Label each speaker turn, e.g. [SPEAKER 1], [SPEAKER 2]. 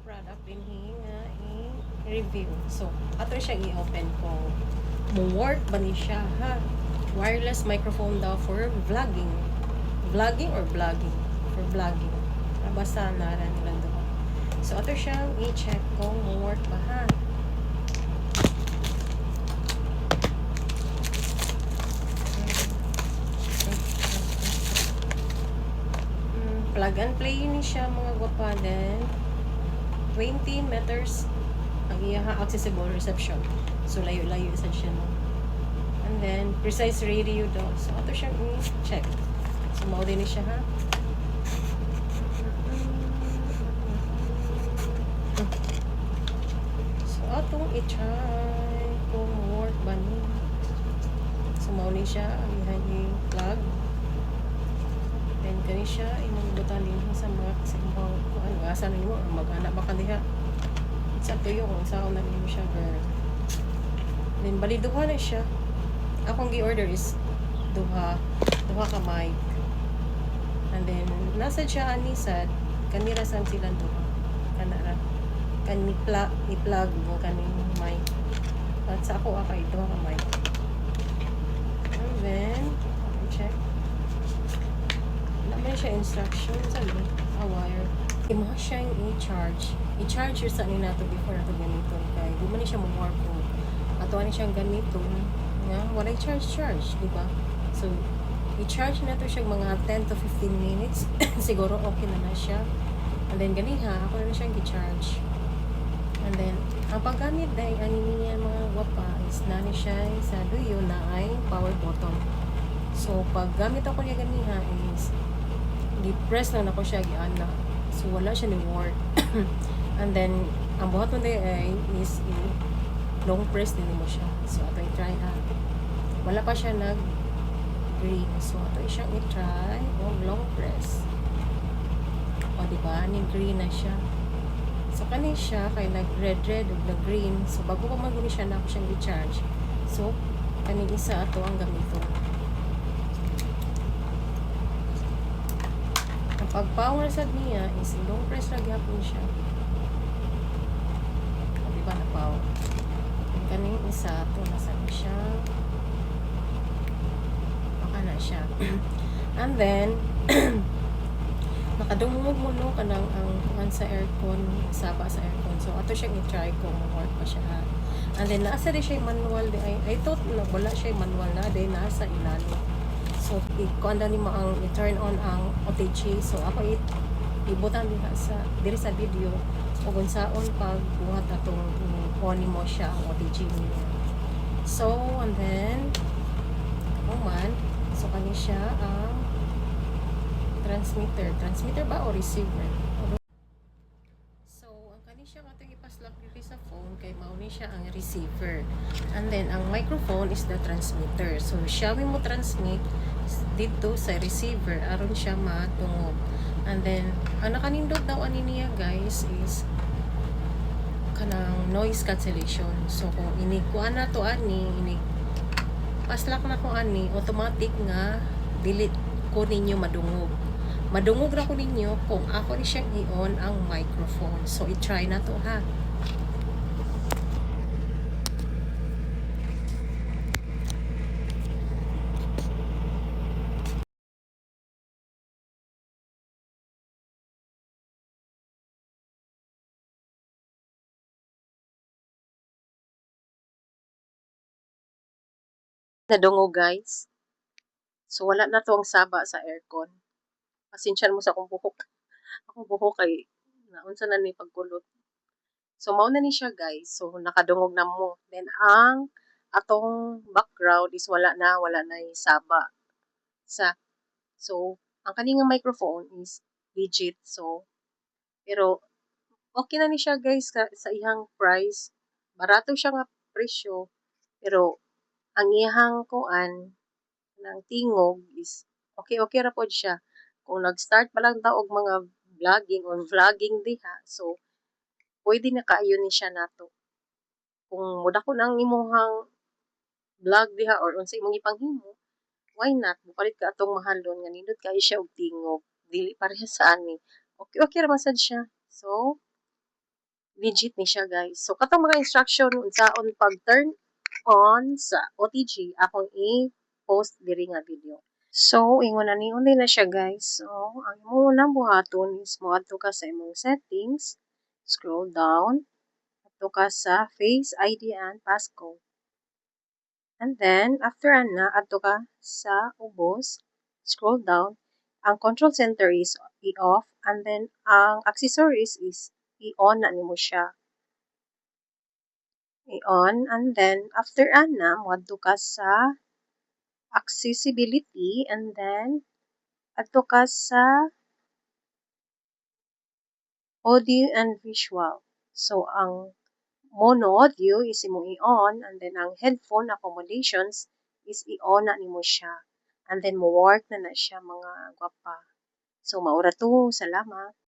[SPEAKER 1] product din nga i-review. So, ato siya i-open ko. Mo-work ba ni siya, ha? Wireless microphone daw for vlogging. Vlogging or vlogging? For vlogging. Basta nara nila doon. So, ato siyang i-check kung mo-work ba, ha? Plug and play ni siya mga gwapa. Then 20 meters ang iyang accessible reception. So layo-layo sa siya, no. And then precise radio daw. So ato siyang i-check. So mao din ni siya, ha. So atong i-try kung work ba ni. So mao ni siya ang iyang plug. Then kani siya imong butan din sa mga simbang kuan asa na nimo mag-ana ba kaniha sa tuyo kung saan na nimo siya girl. Then bali duha na siya. Akong gi-order is duha ka mic. And then nasa siya ani sad kanira sang silang duha. Kanara kani i-plug mo kaning mic. At sa ako akay duha ka mic. And then check naman siya instruction sa wire. Imo siya i-charge. I-charge sa ni nato before nato gamiton kay di man ni siya mo-work ko. Ato ani siyang gamiton nga walay charge, di ba? So i-charge nato siya mga 10 to 15 minutes. Siguro okay na siya. And then ganiha ako na siyang i-charge. And then ang paggamit dahil ani niya mga wapa is nani siya sa duyo na ay power button. So pag gamit ako niya ganiha is i-press lang ako siya giana. So wala siya ni work. And then ang buhat mo ay is long press din mo siya. So ato i-try ha. Wala pa siya nag green. So ato siyang i-try long press. O diba ni green na siya. So kani siya kay nag red ug nag green. So bago pa maguni siya na ako siyang i-charge. So kani isa ato ang gamiton. Pag power sad niya is long press na gyapon siya. O diba na power. Ang kaning isa to nasa siya. Baka na siya. And then nakadungog mo no kanang ang sa aircon, saba sa aircon. So ato siyang i-try kung work pa siya. And then nasa di siya manual di I thought na wala siya manual na di nasa ilalim. So, i-kuanda ni mo ang i-turn on ang OTG. So, ako ibutan din diri sa video o kung saan pag buhat atong on mo siya ang OTG niya. So, and then so kani siya ang transmitter ba o receiver? So, ang kani siya atong ipaslak dito sa phone kay mao ni siya ang receiver. And then ang microphone is the transmitter. So, siya mo transmit dito sa receiver aron siya matungog. And then ang nakanindot daw ani niya guys is kanang noise cancellation. So kung inikuan na to ani paslak na ko ani automatic nga delete ko ninyo madungog ra ko ninyo kung ako ni siyang i-on ang microphone. So i-try na to ha. Nadungog guys. So wala na to ang saba sa aircon. Pasensya mo sa akong buhok. Ako buhok kay naunsa na ni pagkulot. So mao na ni siya guys. So nakadungog na mo. Then ang atong background is wala na saba sa. So ang kaning microphone is legit. So pero okay na ni siya guys sa ihang price. Barato siya nga presyo pero ang ihang kuan ng tingog is okay ra pod siya. Kung nag-start pa lang ta og mga vlogging or vlogging diha, so pwede na kaayo ni siya nato. Kung mudako nang imuhang vlog diha or unsa imong ipanghimo, why not? Mupalit ka atong mahalon nga nindot kay siya og tingog. Dili pareha sa ani. Okay ra man sad siya. So, legit ni siya guys. So katong mga instruction unsaon pag turn on sa OTG akong i-post diri nga video. So ingon na ni unay na siya guys. So ang imo nang buhaton is moadto ka sa imong settings, scroll down, adto ka sa Face ID and passcode. And then after ana adto ka sa ubos, scroll down, ang control center is i-off, and then ang accessories is i-on na nimo siya. I-on, and then after ana moadto ka sa accessibility, and then adto ka sa audio and visual. So ang mono audio is imong i-on, and then ang headphone accommodations is i-on na nimo siya. And then mo work na siya mga gwapa. So maura to, salamat.